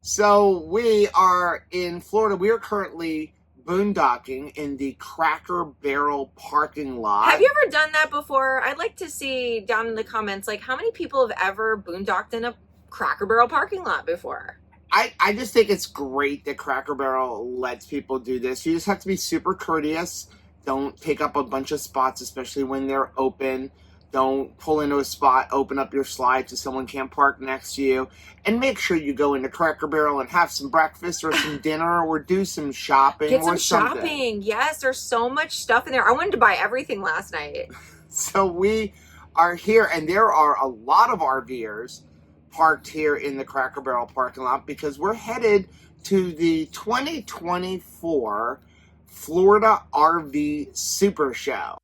So we are in Florida. We are currently boondocking in the Cracker Barrel parking lot. Have you ever done that before? I'd like to see down in the comments, like, how many people have ever boondocked in a Cracker Barrel parking lot before? I just think it's great that Cracker Barrel lets people do this. You just have to be super courteous. Don't take up a bunch of spots, especially when they're open. Don't pull into a spot, open up your slide so someone can't park next to you. And make sure you go into Cracker Barrel and have some breakfast or some dinner or do some shopping Get some or something. shopping. Yes, there's so much stuff in there. I wanted to buy everything last night. So we are here, and there are a lot of RVers parked here in the Cracker Barrel parking lot because we're headed to the 2024 Florida RV Super Show.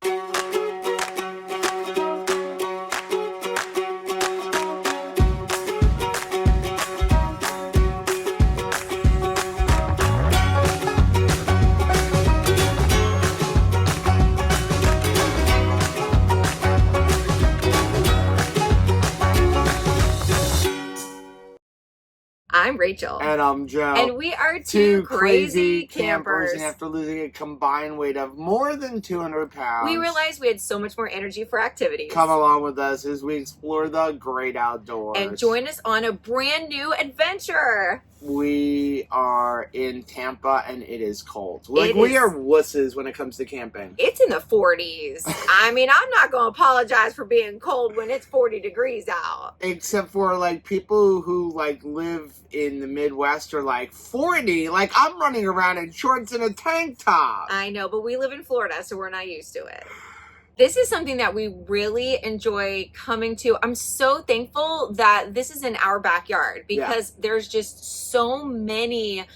I'm Rachel. And I'm Joe. And we are two crazy campers. And after losing a combined weight of more than 200 pounds, we realized we had so much more energy for activities. Come along with us as we explore the great outdoors. And join us on a brand new adventure. We are in Tampa and it is cold. We are wusses when it comes to camping. It's in the 40s. I mean, I'm not going to apologize for being cold when it's 40 degrees out. Except for people who live in the Midwest are 40. I'm running around in shorts and a tank top. I know, but we live in Florida, so we're not used to it. This is something that we really enjoy coming to. I'm so thankful that this is in our backyard because there's just so many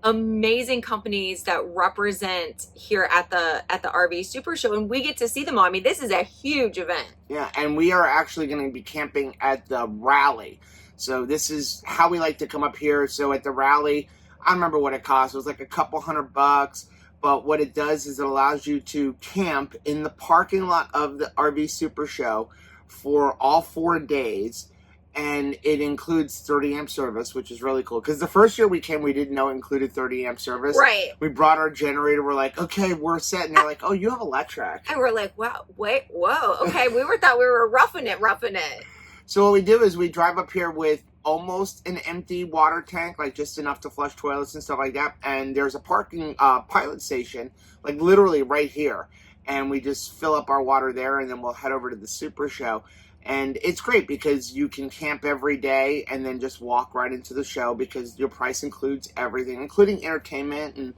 amazing companies that represent here at the RV Super Show, and we get to see them all. I mean, this is a huge event. Yeah, and we are actually going to be camping at the rally. So this is how we like to come up here. So at the rally, I don't remember what it cost. It was a couple $100. But what it does is it allows you to camp in the parking lot of the RV Super Show for all 4 days. And it includes 30 amp service, which is really cool. Because the first year we came, we didn't know it included 30 amp service. Right. We brought our generator. We're like, okay, we're set. And they're like, oh, you have electric. And we're like, wow, wait, whoa. Okay, thought we were roughing it. So what we do is we drive up here with almost an empty water tank, just enough to flush toilets and stuff like that. And there's a parking pilot station, literally right here. And we just fill up our water there, and then we'll head over to the Super Show. And it's great because you can camp every day and then just walk right into the show because your price includes everything, including entertainment and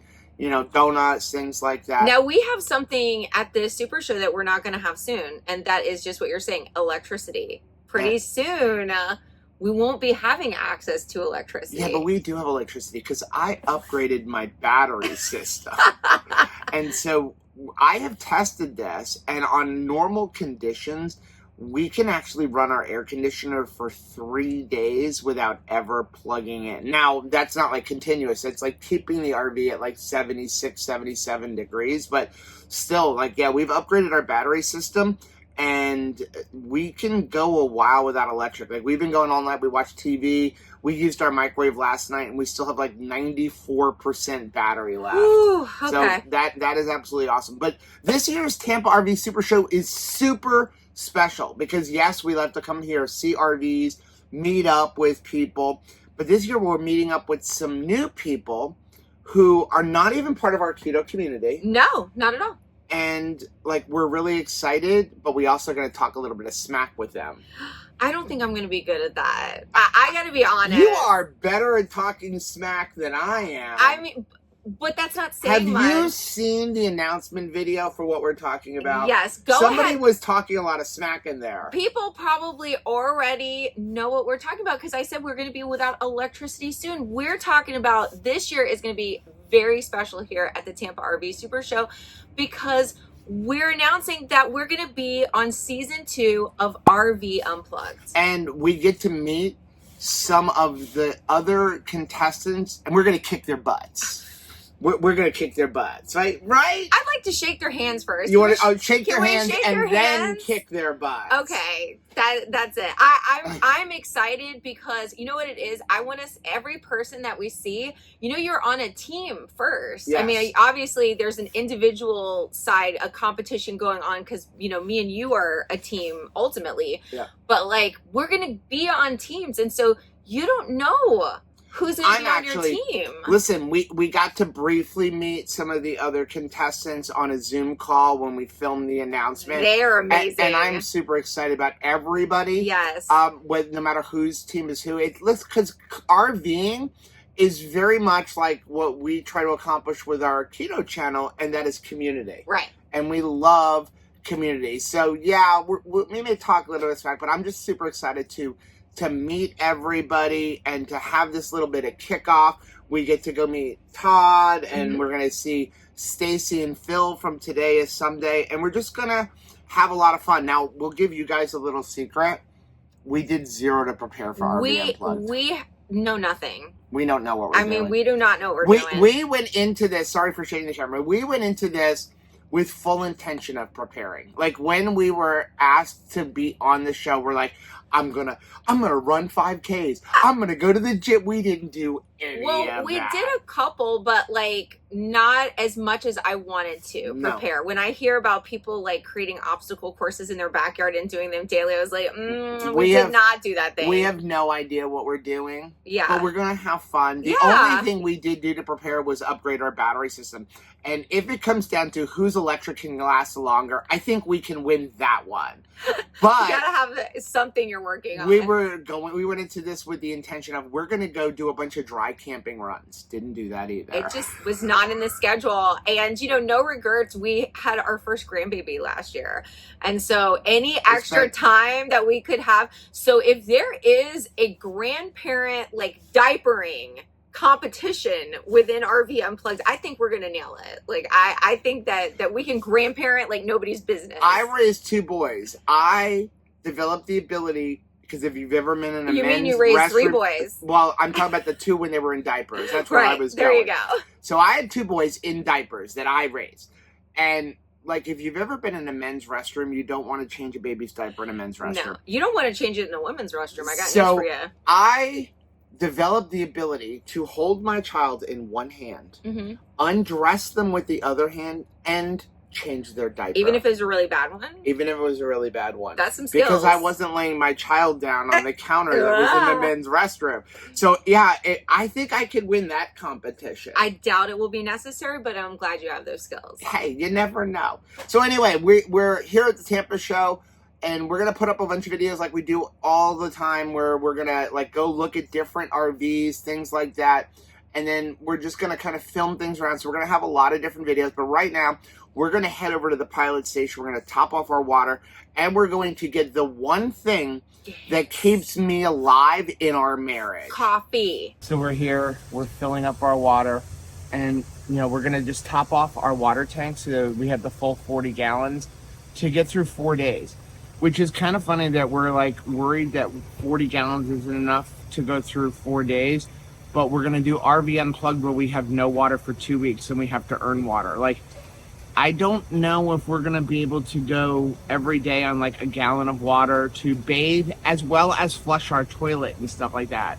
donuts, things like that. Now, we have something at the Super Show that we're not going to have soon, and that is just what you're saying, electricity. Pretty soon, we won't be having access to electricity. Yeah, but we do have electricity because I upgraded my battery system. And so I have tested this, and on normal conditions, we can actually run our air conditioner for 3 days without ever plugging in. Now, that's not continuous. It's keeping the RV at 76, 77 degrees. But still, we've upgraded our battery system. And we can go a while without electric. We've been going all night. We watched TV. We used our microwave last night, and we still have 94% battery left. Ooh, okay. So that is absolutely awesome. But this year's Tampa RV Super Show is super special because, yes, we love to come here, see RVs, meet up with people. But this year we're meeting up with some new people who are not even part of our keto community. No, not at all. And we're really excited, but we also going to talk a little bit of smack with them. I don't think I'm going to be good at that. I got to be honest. You are better at talking smack than I am. I mean, but that's not saying much. Have you seen the announcement video for what we're talking about? Yes, Somebody ahead. Was talking a lot of smack in there. People probably already know what we're talking about because I said we're going to be without electricity soon. We're talking about this year is going to be very special here at the Tampa RV Super Show because we're announcing that we're going to be on season 2 of RV Unplugged. And we get to meet some of the other contestants, and we're going to kick their butts. we're gonna kick their butts, right? Right? I'd like to shake their hands first. You want to shake their hands shake and their then hands? kick their butts. Okay, that's it. I'm excited because you know what it is. I want us, every person that we see, you know, you're on a team first. Yes. I mean, obviously there's an individual side, a competition going on because you know me and you are a team ultimately. Yeah. But like we're gonna be on teams, and so you don't know who's going to be on your team. Listen, we got to briefly meet some of the other contestants on a Zoom call when we filmed the announcement. They are amazing. And I'm super excited about everybody. Yes. No matter whose team is who. Because RVing is very much like what we try to accomplish with our keto channel, and that is community. Right. And we love community. So, yeah, we may talk a little bit back, but I'm just super excited to meet everybody and to have this little bit of kickoff. We get to go meet Todd, and we're going to see Stacy and Phil from Today is Someday, and we're just going to have a lot of fun. Now, we'll give you guys a little secret. We did zero to prepare for RV Unplugged. We know nothing. We don't know what we're doing. I mean, we do not know what we're doing. We went into this, sorry for shaking the camera, we went into this with full intention of preparing. Like, when we were asked to be on the show, we're like, I'm gonna run 5Ks. I'm gonna go to the gym. We didn't do any of that. Well, we did a couple, but like not as much as I wanted to prepare. When I hear about people like creating obstacle courses in their backyard and doing them daily, I was like, we did not do that thing. We have no idea what we're doing. Yeah. But we're gonna have fun. The only thing we did do to prepare was upgrade our battery system. And if it comes down to whose electric can last longer, I think we can win that one. But you gotta have something you're working on. We went into this with the intention of we're gonna go do a bunch of dry camping runs. Didn't do that either. It just was not in the schedule. And you know, no regrets. We had our first grandbaby last year. And so any extra time that we could have. So if there is a grandparent like diapering competition within RV Unplugged, I think we're gonna nail it. Like I think that we can grandparent like nobody's business. I raised two boys. I developed the ability, because if you've ever been in a You mean you raised three boys? Well, I'm talking about the two when they were in diapers. That's where I was going. There you go. So I had two boys in diapers that I raised. And like, if you've ever been in a men's restroom, you don't want to change a baby's diaper in a men's restroom. No, you don't want to change it in a women's restroom. I got news for you. I developed the ability to hold my child in one hand, undress them with the other hand, and change their diaper. Even if it was a really bad one? Even if it was a really bad one. That's some skills. Because I wasn't laying my child down on the counter that was in the men's restroom. So, yeah, I think I could win that competition. I doubt it will be necessary, but I'm glad you have those skills. Hey, you never know. So, anyway, we're here at the Tampa show, and we're going to put up a bunch of videos like we do all the time, where we're going to like go look at different RVs, things like that. And then we're just going to kind of film things around. So we're going to have a lot of different videos. But right now, we're going to head over to the pilot station. We're going to top off our water. And we're going to get the one thing that keeps me alive in our marriage. Coffee. So we're here. We're filling up our water. And, you know, we're going to just top off our water tank so that we have the full 40 gallons to get through 4 days. Which is kind of funny that we're, like, worried that 40 gallons isn't enough to go through 4 days. But we're going to do RV Unplugged where we have no water for 2 weeks and we have to earn water. Like, I don't know if we're going to be able to go every day on like a gallon of water to bathe as well as flush our toilet and stuff like that.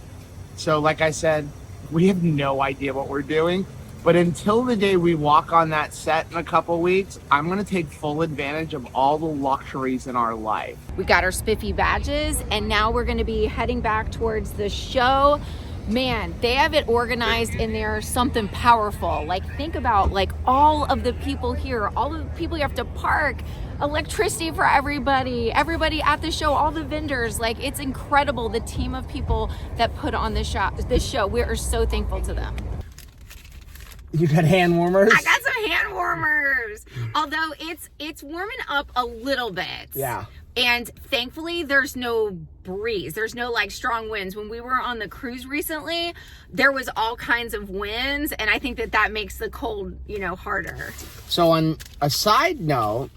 So like I said, we have no idea what we're doing. But until the day we walk on that set in a couple weeks, I'm going to take full advantage of all the luxuries in our life. We got our spiffy badges, and now we're going to be heading back towards the show. Man, they have it organized in there, something powerful. Like, think about like all of the people here, all of the people you have to park, electricity for everybody at the show, all the vendors. Like, it's incredible, the team of people that put on this show. We are so thankful to them. You got hand warmers? I got some hand warmers. Although it's warming up a little bit. Yeah. And thankfully there's no breeze. There's no like strong winds. When we were on the cruise recently, there was all kinds of winds, and I think that makes the cold, you know, harder. So on a side note,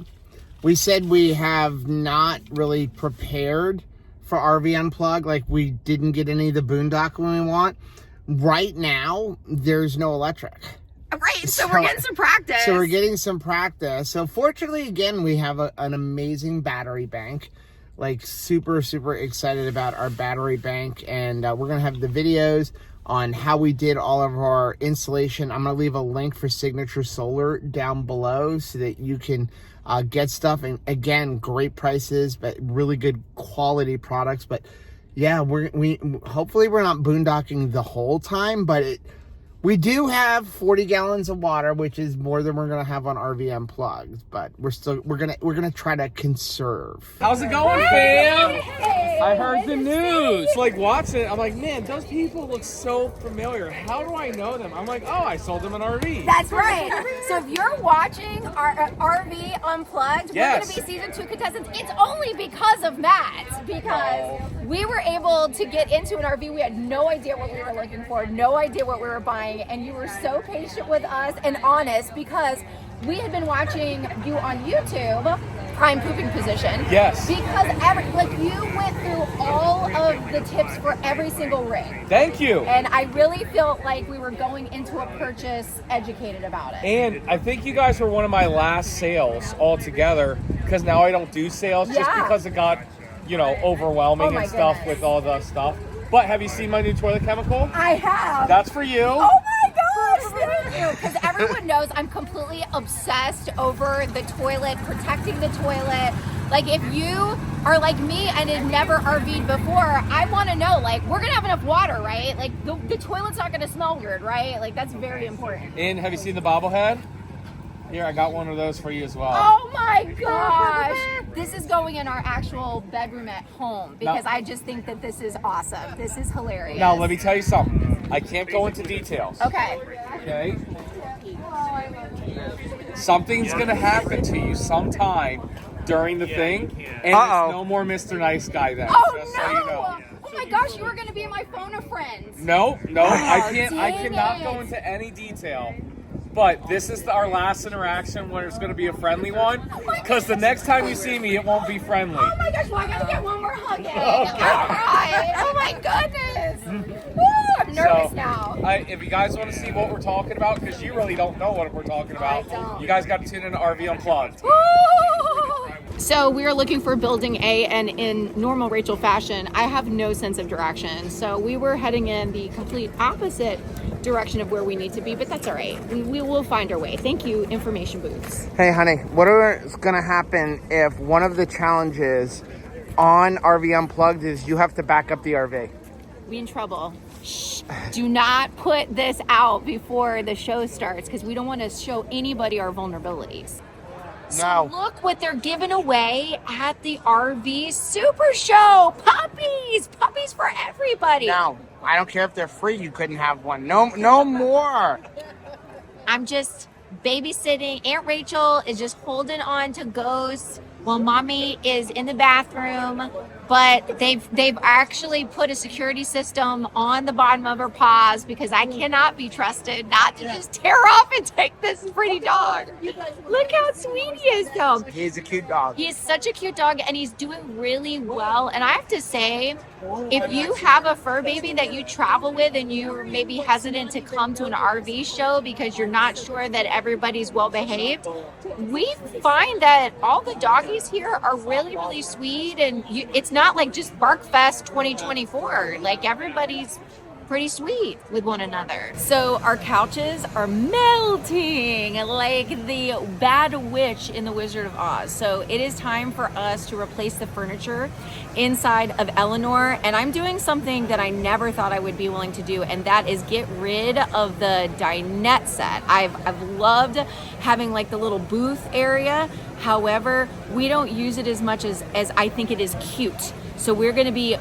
we said we have not really prepared for RV Unplugged. Like, we didn't get any of the boondocking we want. Right now, there's no electric. Right, right. So we're getting some practice. So we're getting some practice. So fortunately, again, we have an amazing battery bank. Like super excited about our battery bank, and we're gonna have the videos on how we did all of our installation. I'm gonna leave a link for Signature Solar down below so that you can get stuff. And again, great prices, but really good quality products. But yeah, we hopefully we're not boondocking the whole time, but we do have 40 gallons of water, which is more than we're gonna have on RV Unplugged. But we're gonna try to conserve. How's it going, fam? I heard the news. Like watching it, I'm like, man, those people look so familiar. How do I know them? I'm like, oh, I sold them an RV. That's right. So if you're watching our RV Unplugged, yes, we're going to be season 2 contestants. It's only because of Matt, because we were able to get into an RV. We had no idea what we were looking for, no idea what we were buying, and you were so patient with us and honest, because we had been watching you on YouTube, prime pooping position. Yes. Because you went through all of the tips for every single rig. Thank you. And I really felt like we were going into a purchase educated about it. And I think you guys were one of my last sales altogether, because now I don't do sales just because it got, overwhelming and stuff with all the stuff. But have you seen my new toilet chemical? I have. That's for you. Oh my gosh, thank you. Because everyone knows I'm completely obsessed over the toilet, protecting the toilet. Like, if you are like me and have never RV'd before, I want to know, like, we're going to have enough water, right? Like, the toilet's not going to smell weird, right? Like, that's very important. And have you seen the bobblehead? Here, I got one of those for you as well. Oh my gosh. This is going in our actual bedroom at home, because I just think that this is awesome. This is hilarious. Now, let me tell you something. I can't go into details. Okay. Okay? Something's going to happen to you sometime during the thing, and it's no more Mr. Nice Guy then. Oh, just no. So you know. Oh my gosh, you were going to be in my phone of friends. No, I can't. I dang cannot it. go into any detail. But this is our last interaction where it's going to be a friendly one. Because the next time you see me, it won't be friendly. Oh my gosh, well, I gotta get one more hug in. Okay. All right. Oh my goodness. Woo, I'm nervous now. If you guys want to see what we're talking about, because you really don't know what we're talking about, I don't. you guys got to tune in to RV Unplugged. Woo! So we are looking for building A, and in normal Rachel fashion, I have no sense of direction. So we were heading in the complete opposite direction of where we need to be, but that's all right. We will find our way. Thank you, information booths. Hey, honey, what is going to happen if one of the challenges on RV Unplugged is you have to back up the RV? We in trouble. Shh. Do not put this out before the show starts, because we don't want to show anybody our vulnerabilities. So look what they're giving away at the RV Super Show. Puppies for everybody. No, I don't care if they're free. You couldn't have one. No more. I'm just babysitting. Aunt Rachel is just holding on to Ghost while Mommy is in the bathroom. But they've actually put a security system on the bottom of her paws, because I cannot be trusted not to just tear off and take this pretty dog. Look how sweet he is, though. He's a cute dog. He is such a cute dog, and he's doing really well. And I have to say, if you have a fur baby that you travel with and you're maybe hesitant to come to an RV show because you're not sure that everybody's well behaved, we find that all the doggies here are really, really sweet, and it's not like just Barkfest 2024. Like, everybody's pretty sweet with one another. So our couches are melting like the bad witch in the Wizard of Oz. So it is time for us to replace the furniture inside of Eleanor, and I'm doing something that I never thought I would be willing to do, and that is get rid of the dinette set. I've loved having like the little booth area. However, we don't use it as much as I think it is cute. So we're going to be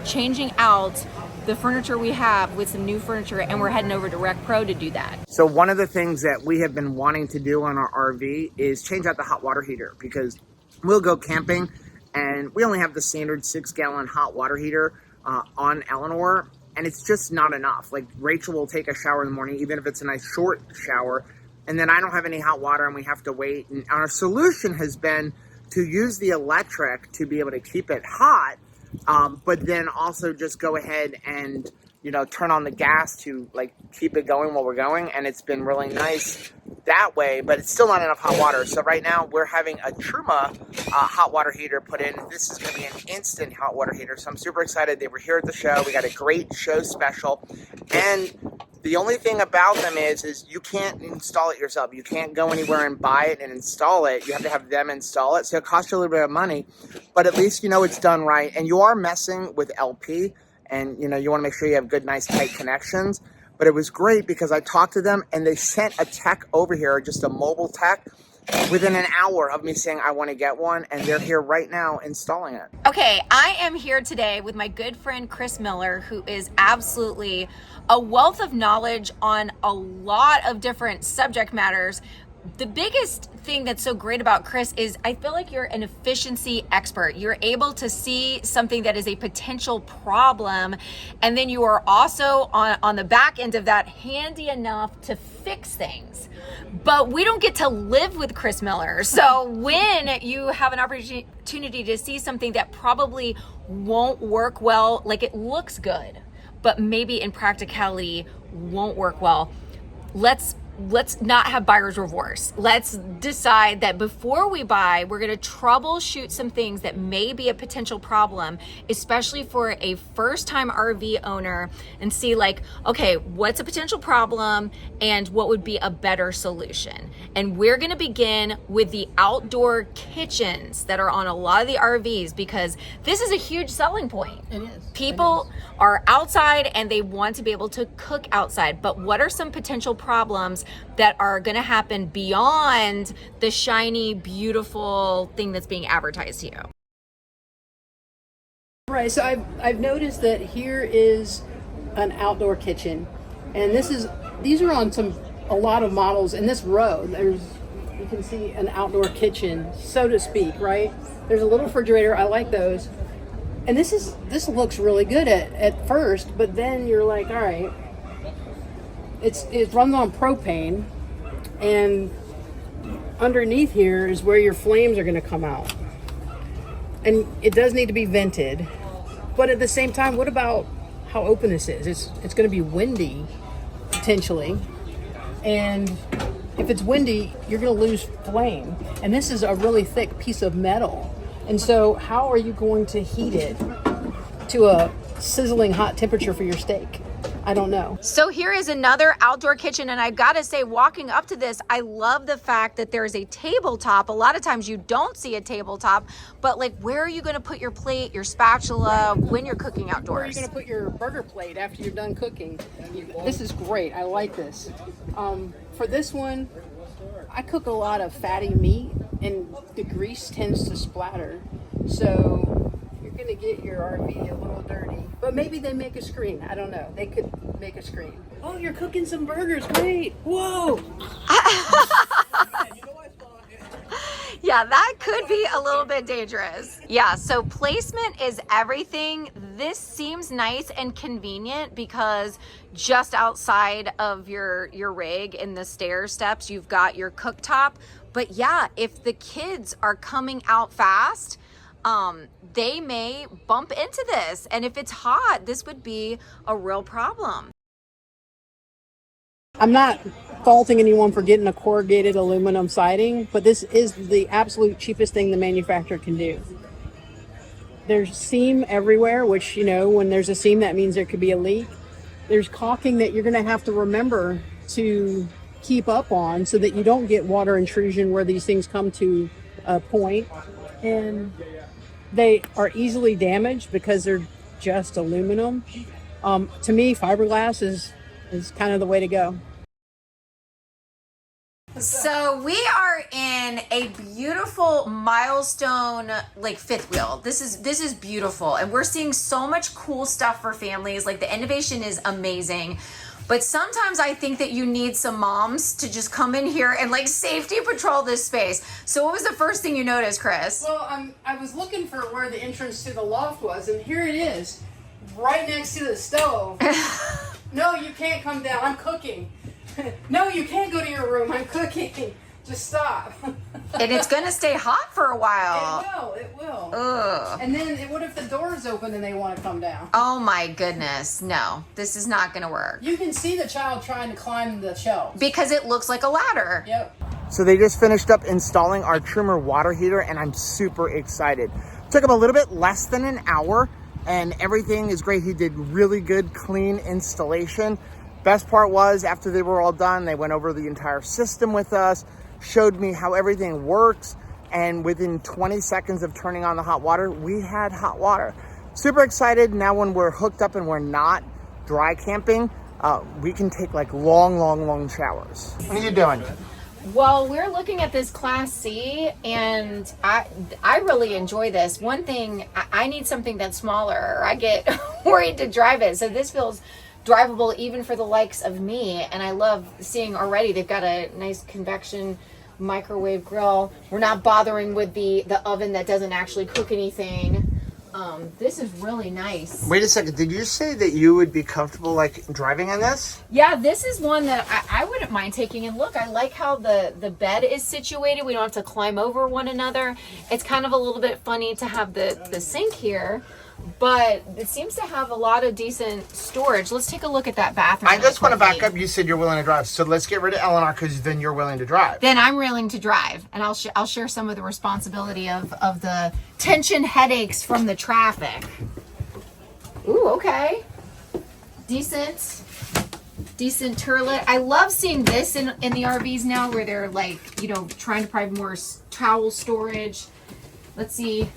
changing out the furniture we have with some new furniture, and we're heading over to Rec Pro to do that. So one of the things that we have been wanting to do on our RV is change out the hot water heater, because we'll go camping and we only have the standard 6-gallon hot water heater on Eleanor, and it's just not enough. Like, Rachel will take a shower in the morning, even if it's a nice short shower, and then I don't have any hot water and we have to wait. And our solution has been to use the electric to be able to keep it hot, but then also just go ahead and turn on the gas to like keep it going while we're going, and it's been really nice that way, but it's still not enough hot water. So right now we're having a Truma hot water heater put in. This is going to be an instant hot water heater, so I'm super excited. They were here at the show. We got a great show special, and the only thing about them is you can't install it yourself. You can't go anywhere and buy it and install it. You have to have them install it, so it costs you a little bit of money, but at least it's done right. And you are messing with LP, and you want to make sure you have good, nice, tight connections. But it was great because I talked to them and they sent a tech over here, just a mobile tech, within an hour of me saying I want to get one, and they're here right now installing it. Okay, I am here today with my good friend Chris Miller, who is absolutely a wealth of knowledge on a lot of different subject matters. The biggest thing that's so great about Chris is I feel like you're an efficiency expert. You're able to see something that is a potential problem, and then you are also on the back end of that handy enough to fix things. But we don't get to live with Chris Miller. So when you have an opportunity to see something that probably won't work well, like it looks good, but maybe in practicality won't work well, let's not have buyer's remorse. Let's decide that before we buy, we're going to troubleshoot some things that may be a potential problem, especially for a first-time RV owner, and see like, okay, what's a potential problem and what would be a better solution. And we're going to begin with the outdoor kitchens that are on a lot of the RVs, because this is a huge selling point. It is. People are outside and they want to be able to cook outside, but what are some potential problems that are going to happen beyond the shiny, beautiful thing that's being advertised to you? Right, so I've noticed that here is an outdoor kitchen, and these are on a lot of models in this row. You can see an outdoor kitchen, so to speak, right? There's a little refrigerator. I like those. And this looks really good at first, but then you're like, all right, it runs on propane, and underneath here is where your flames are going to come out. And it does need to be vented, but at the same time, what about how open this is? It's going to be windy, potentially, and if it's windy, you're going to lose flame. And this is a really thick piece of metal. And so how are you going to heat it to a sizzling hot temperature for your steak? I don't know. So here is another outdoor kitchen, and I've got to say, walking up to this, I love the fact that there's a tabletop. A lot of times you don't see a tabletop, but like, where are you going to put your plate, your spatula when you're cooking outdoors? Where are you going to put your burger plate after you're done cooking? This is great. I like this. For this one, I cook a lot of fatty meat, and the grease tends to splatter. So you're going to get your RV a little dirty. But maybe they make a screen. I don't know. They could make a screen. Oh, you're cooking some burgers. Great. Whoa. Yeah, that could be a little bit dangerous. Yeah, so placement is everything. This seems nice and convenient because just outside of your rig in the stair steps, you've got your cooktop. But yeah, if the kids are coming out fast, they may bump into this. And if it's hot, this would be a real problem. I'm not faulting anyone for getting a corrugated aluminum siding, but this is the absolute cheapest thing the manufacturer can do. There's seam everywhere, which, when there's a seam, that means there could be a leak. There's caulking that you're going to have to remember to keep up on so that you don't get water intrusion where these things come to a point. And they are easily damaged because they're just aluminum. To me, fiberglass is kind of the way to go. So we are in a beautiful milestone, like fifth wheel. This is beautiful, and we're seeing so much cool stuff for families. Like, the innovation is amazing, but sometimes I think that you need some moms to just come in here and like safety patrol this space. So what was the first thing you noticed, Chris? Well, I was looking for where the entrance to the loft was, and here it is, right next to the stove. No, you can't come down. I'm cooking. No, you can't go to your room. I'm cooking. Just stop. And it's gonna stay hot for a while. It will. Ugh. And then what if the door's open and they want to come down? Oh my goodness. No, this is not gonna work. You can see the child trying to climb the shelves. Because it looks like a ladder. Yep. So they just finished up installing our trimmer water heater, and I'm super excited. Took him a little bit less than an hour, and everything is great. He did really good, clean installation. Best part was, after they were all done, they went over the entire system with us, showed me how everything works, and within 20 seconds of turning on the hot water, we had hot water. Super excited. Now when we're hooked up and we're not dry camping, we can take like long showers. What are you doing? Well, we're looking at this Class C, and I really enjoy this. One thing, I need something that's smaller, or I get worried to drive it. So this feels drivable even for the likes of me, and I love seeing already they've got a nice convection microwave grill. We're not bothering with the oven that doesn't actually cook anything. This is really nice. Wait a second, did you say that you would be comfortable like driving in this? Yeah, this is one that I wouldn't mind taking. And look, I like how the bed is situated. We don't have to climb over one another. It's kind of a little bit funny to have the sink here, but it seems to have a lot of decent storage. Let's take a look at that bathroom. I just want to back up. You said you're willing to drive, so let's get rid of Eleanor, because then you're willing to drive. Then I'm willing to drive, and I'll share some of the responsibility of the tension headaches from the traffic. Ooh, okay. Decent turlet. I love seeing this in the RVs now, where they're like, you know, trying to provide more towel storage. Let's see.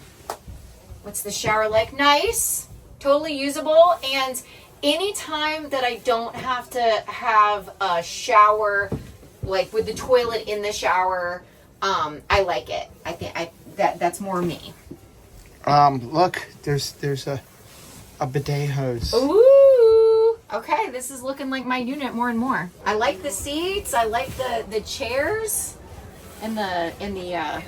What's the shower like? Nice. Totally usable. And anytime that I don't have to have a shower, like with the toilet in the shower, I like it. I think that's more me. Look, there's a bidet hose. Ooh. Okay, this is looking like my unit more and more. I like the seats. I like the chairs and the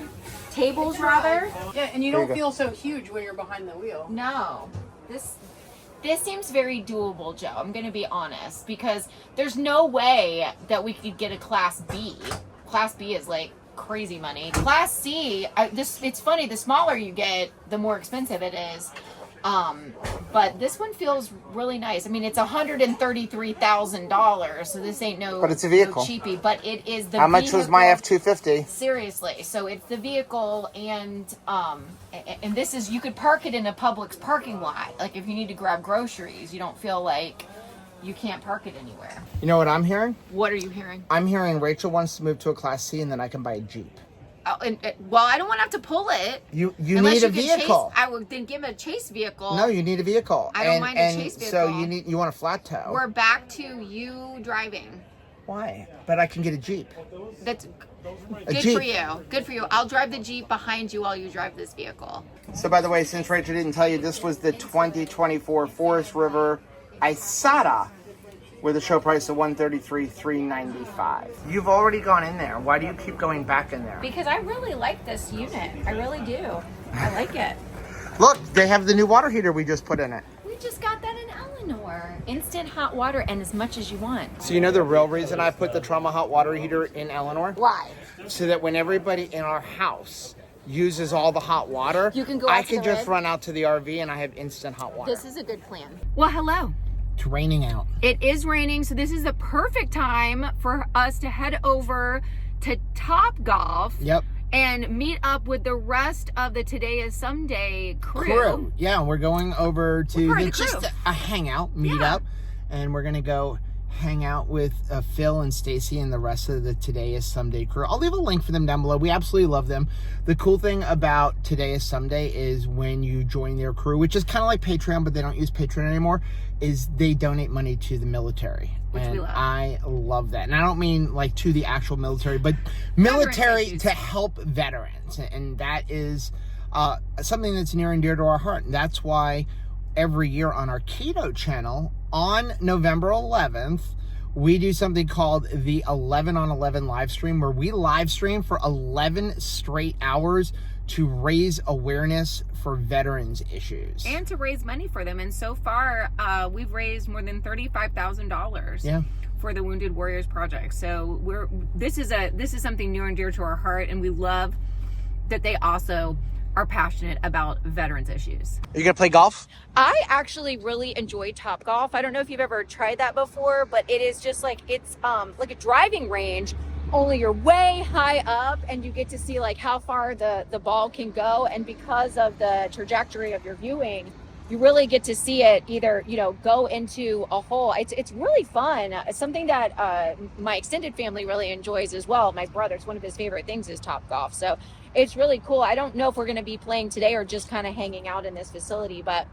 tables rather. Yeah, and you don't feel so huge when you're behind the wheel. No. This seems very doable, Joe. I'm going to be honest, because there's no way that we could get a Class B. Class B is like crazy money. Class C, it's funny, the smaller you get, the more expensive it is. But this one feels really nice. I mean, it's $133,000, so this ain't no, but it's a vehicle. No cheapie, but it is the How much vehicle. was my F-250? Seriously. So it's the vehicle, and this is, you could park it in a Publix parking lot. Like if you need to grab groceries, you don't feel like you can't park it anywhere. You know what I'm hearing? What are you hearing? I'm hearing Rachel wants to move to a Class C, and then I can buy a Jeep. Oh, well, I don't want to have to pull it. You need a vehicle. I would then give him a chase vehicle. No, you need a vehicle. I don't mind a chase vehicle. So you want a flat tow. We're back to you driving. Why? But I can get a Jeep. That's A good Jeep. for you. Good for you. I'll drive the Jeep behind you while you drive this vehicle. So by the way, since Rachel didn't tell you, this was the 2024 Forest River Isata with a show price of $133,395. You've already gone in there. Why do you keep going back in there? Because I really like this unit. I really do. I like it. Look, they have the new water heater we just put in it. We just got that in Eleanor. Instant hot water and as much as you want. So you know the real reason I put the Trauma hot water heater in Eleanor? Why? So that when everybody in our house uses all the hot water, You can go I out to can the just red. run out to the RV and I have instant hot water. This is a good plan. Well, hello. It's raining out. It is raining, so this is the perfect time for us to head over to Topgolf. Yep. And meet up with the rest of the Today is Someday crew. Yeah, we're going over to part of the crew. just a hangout, meet up, and we're gonna go hang out with Phil and Stacy and the rest of the Today is Someday crew. I'll leave a link for them down below. We absolutely love them. The cool thing about Today is Someday is when you join their crew, which is kind of like Patreon, but they don't use Patreon anymore, is they donate money to the military. Which and we love. I love that. And I don't mean like to the actual military, but military to help veterans. And that is something that's near and dear to our heart. And that's why every year on our keto channel on November 11th, we do something called the 11 on 11 live stream, where we live stream for 11 straight hours to raise awareness for veterans issues. And to raise money for them. And so far, we've raised more than $35,000 Yeah. for the Wounded Warriors Project. So this is something near and dear to our heart, and we love that they also are passionate about veterans issues. Are you gonna play golf? I actually really enjoy Topgolf. I don't know if you've ever tried that before, but it is just like, it's like a driving range, only you're way high up and you get to see like how far the ball can go. And because of the trajectory of your viewing, you really get to see it either, you know, go into a hole. It's really fun. It's something that my extended family really enjoys as well. My brother's, one of his favorite things is Topgolf. So it's really cool. I don't know if we're going to be playing today or just kind of hanging out in this facility, but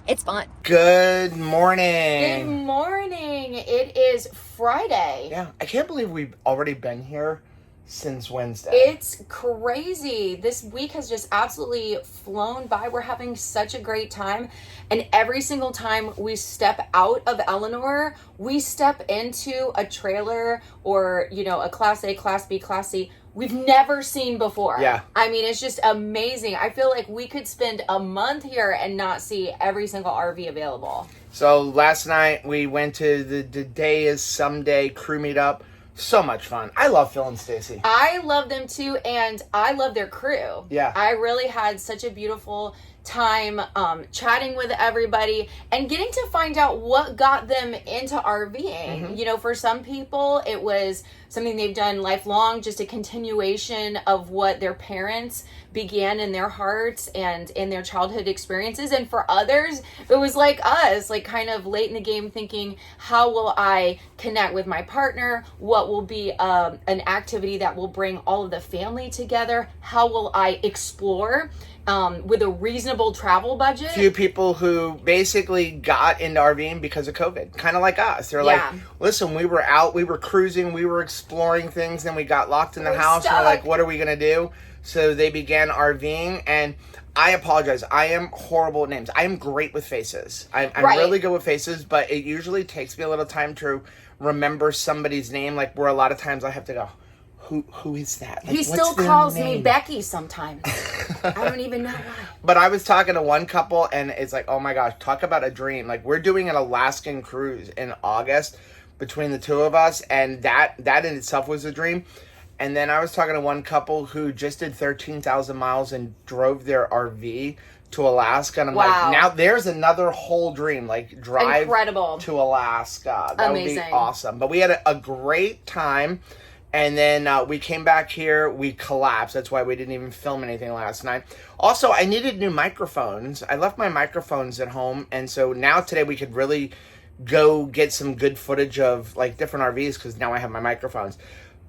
it's fun. Good morning. Good morning. It is Friday. Yeah, I can't believe we've already been here since Wednesday. It's crazy. This week has just absolutely flown by. We're having such a great time. And every single time we step out of Eleanor, we step into a trailer or, you know, a Class A, Class B, Class C we've never seen before. Yeah. I mean, it's just amazing. I feel like we could spend a month here and not see every single RV available. So last night we went to the Day is Someday crew meetup. So much fun. I love Phil and Stacy. I love them too, and I love their crew. Yeah. I really had such a beautiful time chatting with everybody and getting to find out what got them into RVing. Mm-hmm. You know, for some people it was something they've done lifelong, just a continuation of what their parents began in their hearts and in their childhood experiences. And for others, it was like us, like kind of late in the game thinking, how will I connect with my partner? What will be an activity that will bring all of the family together? How will I explore with a reasonable travel budget? Few people who basically got into RVing because of COVID, kind of like us. They're like, listen, we were out, we were cruising, we were exploring things, then we got locked in the house, and we're like, what are we gonna do? So they began RVing, and I apologize, I am horrible at names. I am great with faces. I'm really good with faces, but it usually takes me a little time to remember somebody's name, like where a lot of times I have to go, who is that? Like, he still calls me Becky sometimes. I don't even know why. But I was talking to one couple, and it's like, oh my gosh, talk about a dream. Like, we're doing an Alaskan cruise in August between the two of us, and that in itself was a dream. And then I was talking to one couple who just did 13,000 miles and drove their RV to Alaska, and I'm like, now there's another whole dream, like drive to Alaska. That would be awesome. But we had a great time. And then we came back here, we collapsed. That's why we didn't even film anything last night. Also, I needed new microphones. I left my microphones at home. And so now today we could really go get some good footage of like different RVs because now I have my microphones.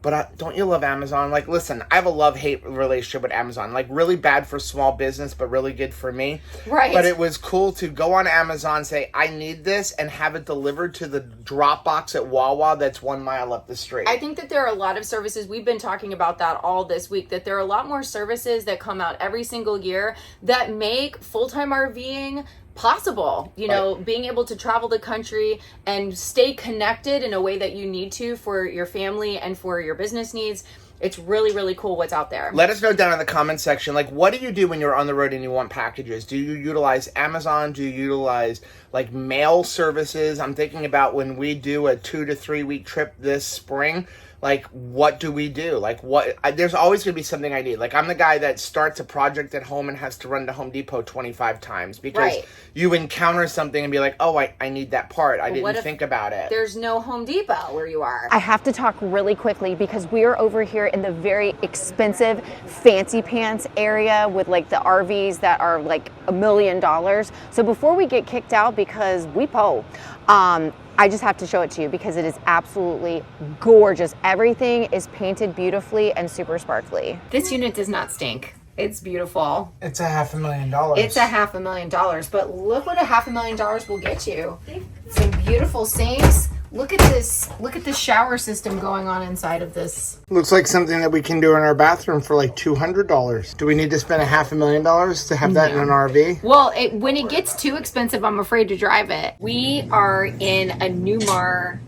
But don't you love Amazon? Like, listen, I have a love-hate relationship with Amazon. Like, really bad for small business, but really good for me. Right. But it was cool to go on Amazon, say, I need this, and have it delivered to the drop box at Wawa that's 1 mile up the street. I think that there are a lot of services, we've been talking about that all this week, that there are a lot more services that come out every single year that make full-time RVing possible, you know, being able to travel the country and stay connected in a way that you need to for your family and for your business needs. It's really, really cool what's out there. Let us know down in the comment section, like, what do you do when you're on the road and you want packages? Do you utilize Amazon? Do you utilize, like, mail services? I'm thinking about when we do a 2 to 3 week trip this spring. Like, what do we do? Like, there's always going to be something I need. Like, I'm the guy that starts a project at home and has to run to Home Depot 25 times because you encounter something and be like, oh, I need that part. I didn't think about it. There's no Home Depot where you are. I have to talk really quickly because we are over here in the very expensive fancy pants area with like the RVs that are like $1 million. So before we get kicked out because we I just have to show it to you because it is absolutely gorgeous. Everything is painted beautifully and super sparkly. This unit does not stink. It's beautiful. It's $500,000. It's $500,000, but look what $500,000 will get you. Some beautiful sinks. Look at this. Look at the shower system going on inside of this. Looks like something that we can do in our bathroom for like $200. Do we need to spend $500,000 to have that in an RV? Well, when it gets too expensive, I'm afraid to drive it. We are in a Newmar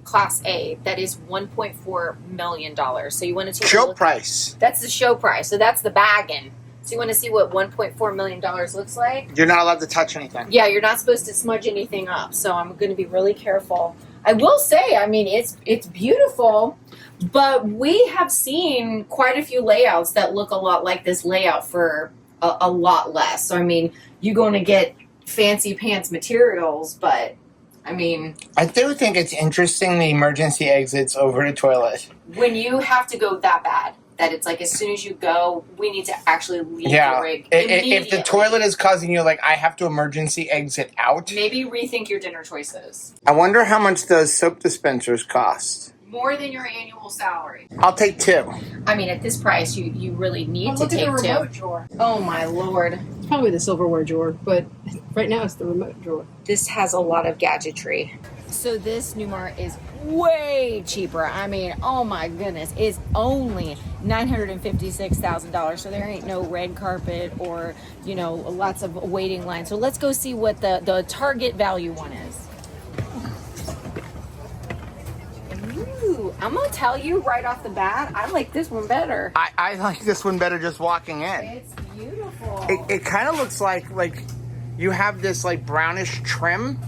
Class A that is $1.4 million. So you want to take show price. That's the show price. So that's the bagging. So you want to see what $1.4 million looks like? You're not allowed to touch anything. Yeah, you're not supposed to smudge anything up. So I'm going to be really careful I will say, I mean, it's beautiful, but we have seen quite a few layouts that look a lot like this layout for a lot less. So, I mean, you're going to get fancy pants materials, but I mean, I do think it's interesting the emergency exits over the toilet. When you have to go that bad, that it's like as soon as you go, we need to actually leave the rig immediately. If the toilet is causing you, like, I have to emergency exit out. Maybe rethink your dinner choices. I wonder how much those soap dispensers cost. More than your annual salary. I'll take 2. I mean, at this price, you really need to Look at take the 2. remote drawer. Oh my Lord. It's probably the silverware drawer, but right now it's the remote drawer. This has a lot of gadgetry. So this Newmar is way cheaper. I mean, oh my goodness, it's only $956,000. So there ain't no red carpet or, you know, lots of waiting lines. So let's go see what the Target value one is. Ooh, I'm gonna tell you right off the bat, I like this one better. I like this one better just walking in. It's beautiful. It kind of looks like you have this like brownish trim,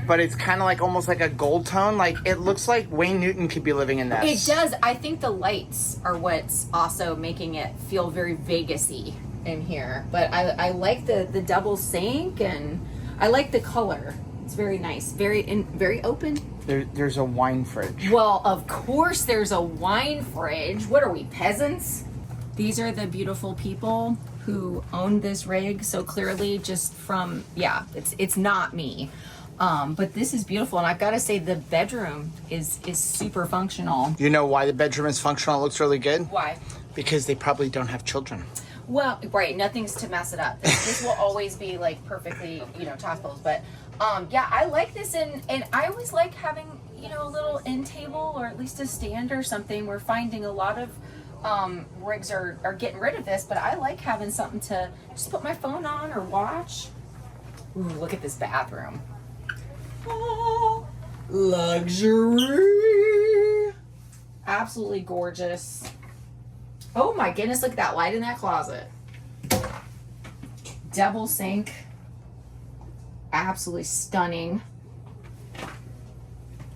but it's kind of like almost like a gold tone. Like it looks like Wayne Newton could be living in this. It does. I think the lights are what's also making it feel very Vegas-y in here. But I like the double sink, and I like the color. It's very nice. Very open. There's a wine fridge. Well, of course there's a wine fridge. What are we, peasants? These are the beautiful people who own this rig. So clearly just from, yeah, it's not me. But this is beautiful. And I've got to say the bedroom is super functional. You know why the bedroom is functional? It looks really good? Why? Because they probably don't have children. Well, right. Nothing's to mess it up. This will always be like perfectly, you know, tossed. But yeah, I like this. And I always like having, you know, a little end table or at least a stand or something. We're finding a lot of rigs are getting rid of this, but I like having something to just put my phone on or watch. Ooh, look at this bathroom. Oh, luxury. Absolutely gorgeous. Oh my goodness, look at that light in that closet. Double sink. Absolutely stunning.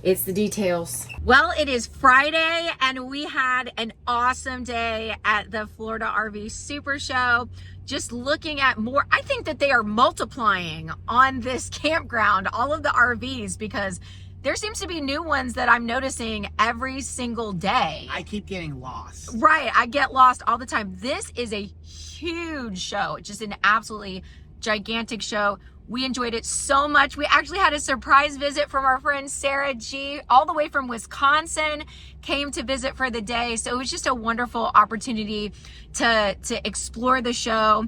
It's the details. Well, it is Friday and we had an awesome day at the Florida RV Super Show. Just looking at more, I think that they are multiplying on this campground, all of the RVs, because there seems to be new ones that I'm noticing every single day. I keep getting lost. Right, I get lost all the time. This is a huge show, just an absolutely gigantic show. We enjoyed it so much. We actually had a surprise visit from our friend Sarah G, all the way from Wisconsin, came to visit for the day. So it was just a wonderful opportunity to explore the show.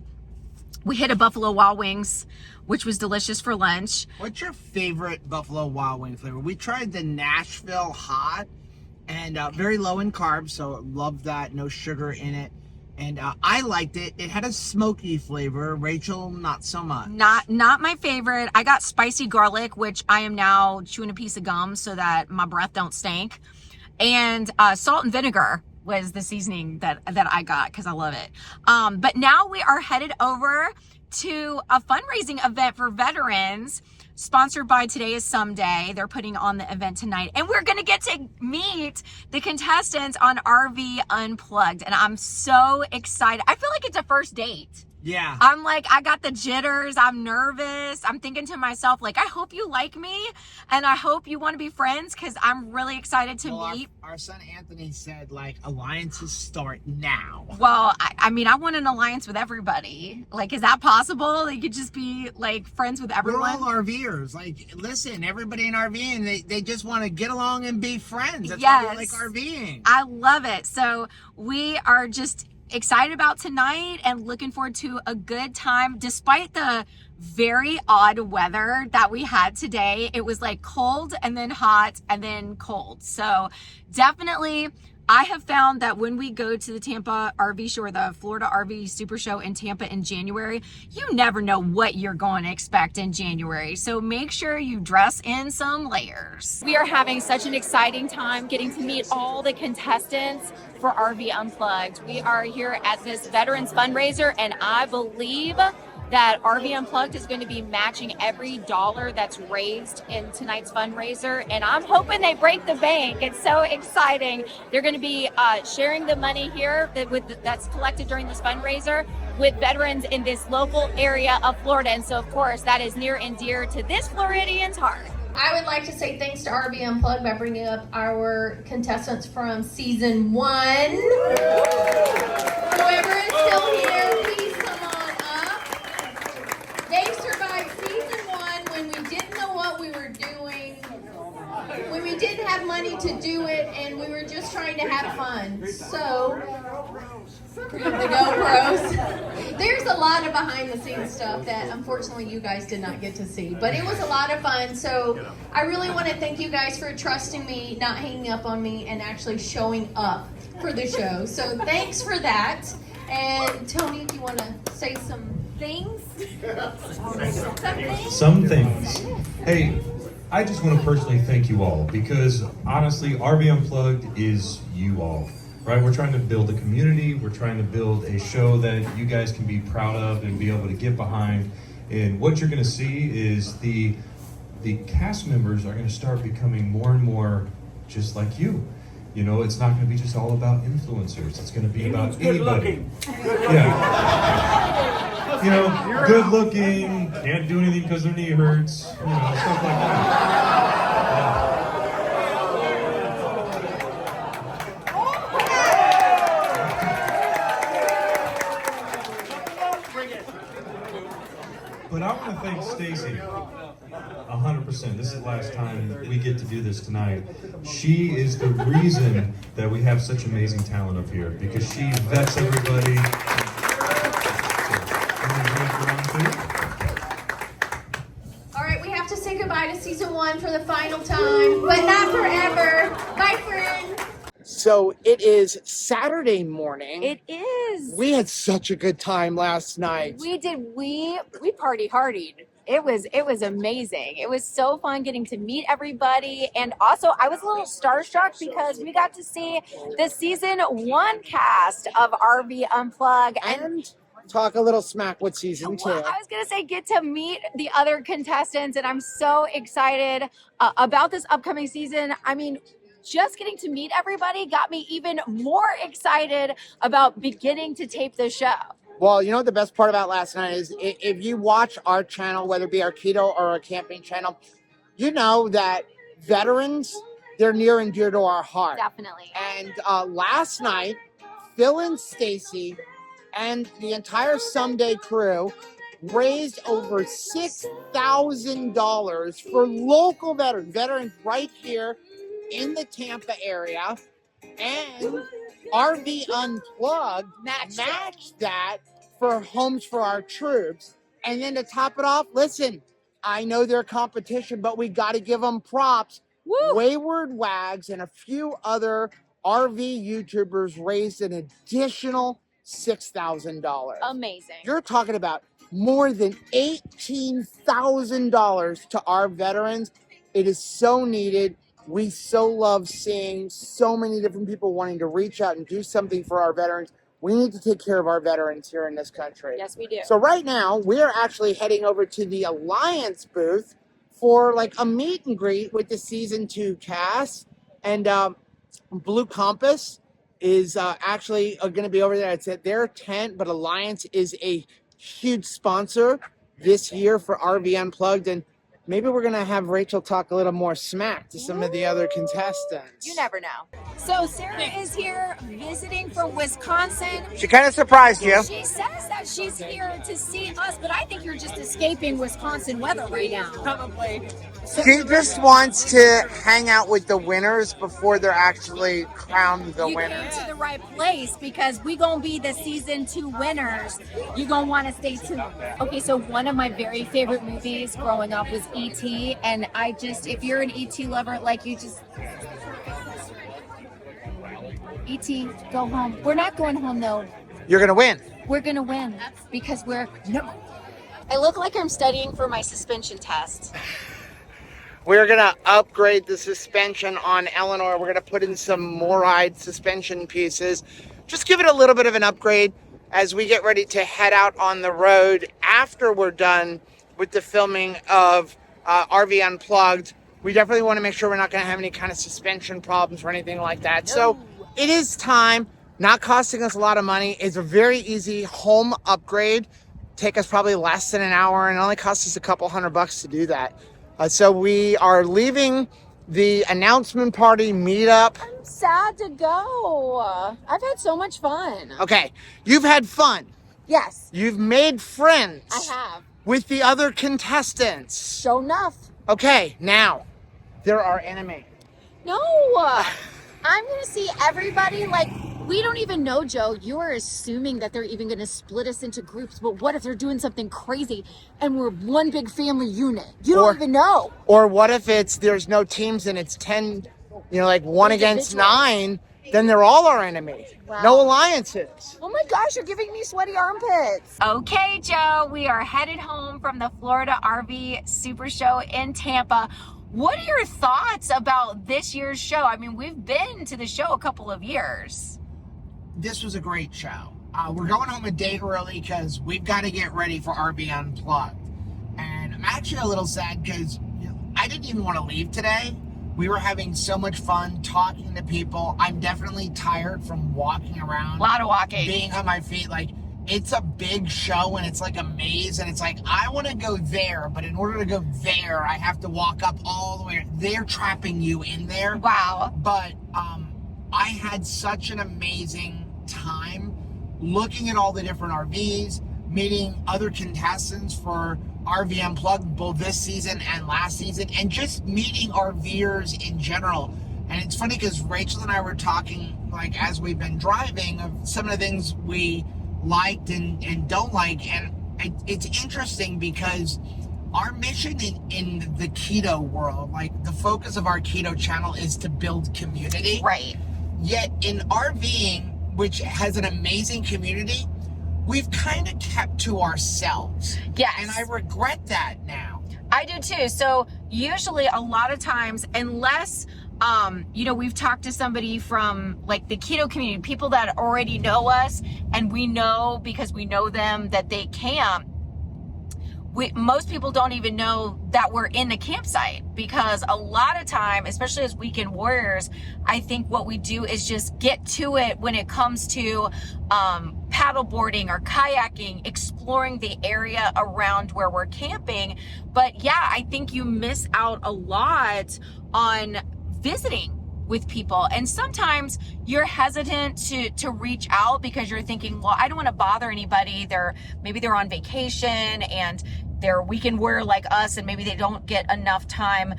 We hit a Buffalo Wild Wings, which was delicious for lunch. What's your favorite Buffalo Wild Wing flavor? We tried the Nashville Hot, and very low in carbs, so love that. No sugar in it. And I liked it. It had a smoky flavor. Rachel, not so much. Not my favorite. I got spicy garlic, which I am now chewing a piece of gum so that my breath don't stink. And salt and vinegar was the seasoning that I got because I love it. But now we are headed over to a fundraising event for veterans, sponsored by Today is Someday. They're putting on the event tonight, and we're gonna get to meet the contestants on RV Unplugged, and I'm so excited. I feel like it's a first date. Yeah. I'm like, I got the jitters. I'm nervous. I'm thinking to myself, like, I hope you like me and I hope you want to be friends because I'm really excited to meet. Our son Anthony said, like, alliances start now. Well, I mean, I want an alliance with everybody. Like, is that possible? You could just be, like, friends with everyone? We're all RVers. Like, listen, everybody in RVing, they just want to get along and be friends. That's yes. why we like RVing. I love it. So we are just excited about tonight and looking forward to a good time despite the very odd weather that we had today. It was like cold and then hot and then cold. So definitely I have found that when we go to the Tampa RV show or the Florida RV Super Show in Tampa in January, you never know what you're going to expect in January. So make sure you dress in some layers. We are having such an exciting time getting to meet all the contestants for RV Unplugged. We are here at this veterans fundraiser, and I believe that RV Unplugged is going to be matching every dollar that's raised in tonight's fundraiser, and I'm hoping they break the bank. It's so exciting. They're going to be sharing the money here that's collected during this fundraiser with veterans in this local area of Florida, and so of course that is near and dear to this Floridian's heart. I would like to say thanks to RV Unplugged by bringing up our contestants from season 1. Whoever is still here, please come on up. They survived season 1 when we didn't know what we were doing, when we didn't have money to do it, and we were just trying to have fun. So, the GoPros. There's a lot of behind the scenes stuff that unfortunately you guys did not get to see, but it was a lot of fun. So I really want to thank you guys for trusting me, not hanging up on me, and actually showing up for the show. So thanks for that. And Tony, if you want to say some things. Some things. Hey, I just want to personally thank you all, because honestly, RV Unplugged is you all. Right, we're trying to build a community. We're trying to build a show that you guys can be proud of and be able to get behind. And what you're going to see is the cast members are going to start becoming more and more just like you. You know, it's not going to be just all about influencers. It's going to be about anybody. Yeah. You know, good looking, can't do anything because their knee hurts. You know, stuff like that. But I want to thank Stacy 100%. This is the last time we get to do this tonight. She is the reason that we have such amazing talent up here, because she vets everybody. All right, we have to say goodbye to season 1 for the final time, but not forever. Bye, friend. So it is Saturday morning. It is. We had such a good time last night. We party hardied. It was amazing. It was so fun getting to meet everybody, and also I was a little starstruck because we got to see the season 1 cast of RV Unplugged and talk a little smack with season 2. Well, I was gonna say get to meet the other contestants, and I'm so excited about this upcoming season. I mean, just getting to meet everybody got me even more excited about beginning to tape the show. Well, you know what the best part about last night is? If you watch our channel, whether it be our keto or our camping channel, you know that veterans, they're near and dear to our heart. Definitely. And last night, Phil and Stacy and the entire Someday crew raised over $6,000 for local veterans right here in the Tampa area, and RV Unplugged matched that for Homes for Our Troops. And then to top it off, listen, I know they're competition, but we got to give them props. Woo! Wayward Wags and a few other RV YouTubers raised an additional $6,000. Amazing. You're talking about more than $18,000 to our veterans. It is so needed. We so love seeing so many different people wanting to reach out and do something for our veterans. We need to take care of our veterans here in this country. Yes, we do. So right now, we're actually heading over to the Alliance booth for like a meet and greet with the season 2 cast. And Blue Compass is actually going to be over there. It's at their tent, but Alliance is a huge sponsor this year for RV Unplugged. And maybe we're going to have Rachel talk a little more smack to some of the other contestants. You never know. So Sarah is here visiting from Wisconsin. She kind of surprised you. She says that she's here to see us, but I think you're just escaping Wisconsin weather right now. Probably. She just wants to hang out with the winners before they're actually crowned the You winner. came to the right place because we gonna be the season 2 winners. You're gonna want to stay tuned. Okay, so one of my very favorite movies growing up was E.T. And if you're an E.T. lover, like you just... E.T., go home. We're not going home though. You're going to win. We're gonna win because I look like I'm studying for my suspension test. We're going to upgrade the suspension on Eleanor. We're going to put in some Moride suspension pieces. Just give it a little bit of an upgrade. as we get ready to head out on the road after we're done with the filming of RV Unplugged. We definitely want to make sure we're not going to have any kind of suspension problems or anything like that. No. So it is time, not costing us a lot of money. It's a very easy home upgrade. Take us probably less than an hour, and it only costs us a couple $100 to do that. So we are leaving the announcement party meetup. I'm sad to go. I've had so much fun. Okay, you've had fun. Yes. You've made friends. I have. With the other contestants. Sure enough. Okay, now, there are enemies. No. I'm going to see everybody like, we don't even know, Joe. You are assuming that they're even going to split us into groups, but what if they're doing something crazy and we're one big family unit? You don't even know. Or what if there's no teams and it's 10, like 1 against 9, then they're all our enemy. Wow. No alliances. Oh my gosh, you're giving me sweaty armpits. Okay, Joe, we are headed home from the Florida RV Super Show in Tampa. What are your thoughts about this year's show? I mean, we've been to the show a couple of years. This was a great show. We're going home a day early because we've got to get ready for RV Unplugged. And I'm actually a little sad because I didn't even want to leave today. We were having so much fun talking to people. I'm definitely tired from walking around. A lot of walking. Being on my feet. Like, it's a big show and it's like a maze. And it's like, I want to go there. But in order to go there, I have to walk up all the way. They're trapping you in there. Wow. But I had such an amazing time looking at all the different RVs, meeting other contestants for RV Unplugged both this season and last season, and just meeting RVers in general. And it's funny because Rachel and I were talking, like, as we've been driving, of some of the things we liked and don't like. And it's interesting because our mission in the keto world, like the focus of our keto channel is to build community. Right. Yet in RVing, which has an amazing community, we've kind of kept to ourselves. Yes. And I regret that now. I do too. So usually a lot of times, unless, we've talked to somebody from like the keto community, people that already know us and we know because we know them that they camp. Most people don't even know that we're in the campsite because a lot of time, especially as weekend warriors, I think what we do is just get to it when it comes to paddle boarding or kayaking, exploring the area around where we're camping. But yeah, I think you miss out a lot on visiting with people. And sometimes you're hesitant to reach out because you're thinking, well, I don't want to bother anybody. Maybe they're on vacation and they're weekend warrior like us, and maybe they don't get enough time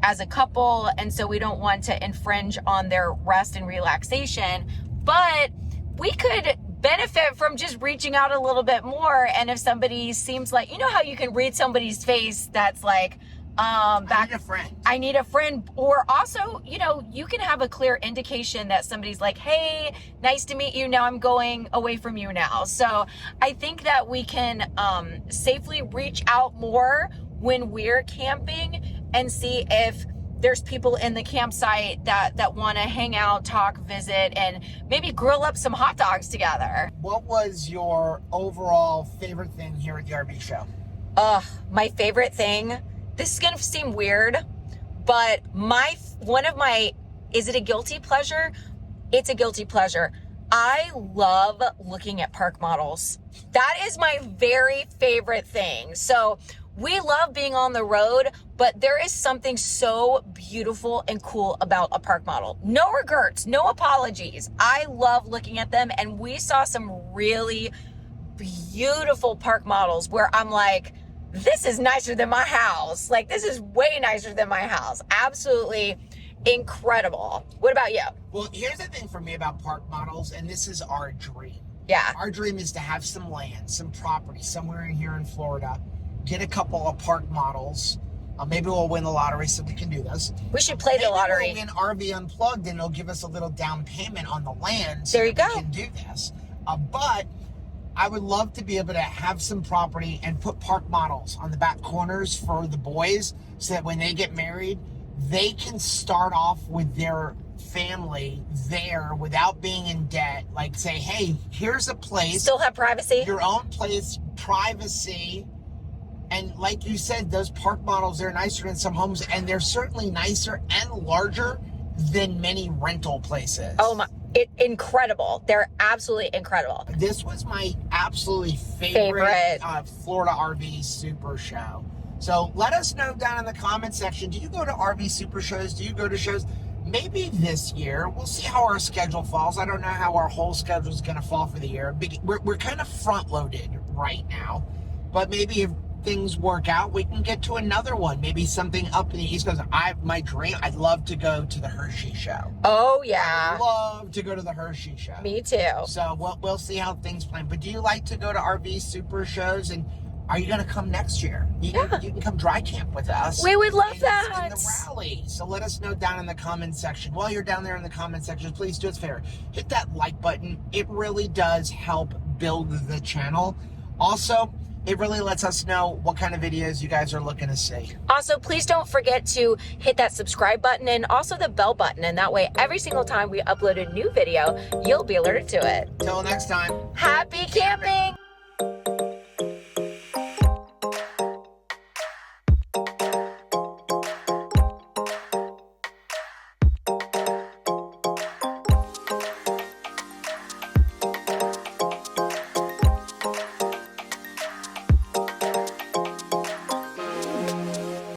as a couple. And so we don't want to infringe on their rest and relaxation, but we could benefit from just reaching out a little bit more. And if somebody seems like, how you can read somebody's face that's like, I need a friend. I need a friend. Or also, you can have a clear indication that somebody's like, hey, nice to meet you. Now I'm going away from you now. So I think that we can safely reach out more when we're camping and see if there's people in the campsite that want to hang out, talk, visit, and maybe grill up some hot dogs together. What was your overall favorite thing here at the RV show? My favorite thing, this is going to seem weird, but is it a guilty pleasure? It's a guilty pleasure. I love looking at park models. That is my very favorite thing. So we love being on the road, but there is something so beautiful and cool about a park model. No regrets, no apologies. I love looking at them, and we saw some really beautiful park models where I'm like, this is nicer than my house. Like, this is way nicer than my house. Absolutely incredible. What about you? Well, here's the thing for me about park models, and this is our dream. Yeah. Our dream is to have some land, some property somewhere in here in Florida, get a couple of park models. Maybe we'll win the lottery so we can do this. We should play the lottery. We'll win RV Unplugged, and it'll give us a little down payment on the land. So there you go. We can do this. But I would love to be able to have some property and put park models on the back corners for the boys so that when they get married, they can start off with their family there without being in debt. Like say, hey, here's a place. Still have privacy. Your own place, privacy. And like you said, those park models, they're nicer than some homes, and they're certainly nicer and larger than many rental places. Oh my, incredible. They're absolutely incredible. This was my absolutely favorite. Florida RV Super Show. So let us know down in the comment section, do you go to RV Super Shows? Do you go to shows? Maybe this year. We'll see how our schedule falls. I don't know how our whole schedule is going to fall for the year. We're kind of front-loaded right now. But maybe if things work out, we can get to another one. Maybe something up in the East Coast. My dream, I'd love to go to the Hershey show. Oh yeah. I'd love to go to the Hershey show. Me too. So we'll see how things plan. But do you like to go to RV Super Shows? And are you going to come next year? You can come dry camp with us. We would love that. In the rally. So let us know down in the comment section. While you're down there in the comment section, please do us a favor. Hit that like button. It really does help build the channel. Also, it really lets us know what kind of videos you guys are looking to see. Also, please don't forget to hit that subscribe button and also the bell button. And that way, every single time we upload a new video, you'll be alerted to it. Till next time. Happy camping!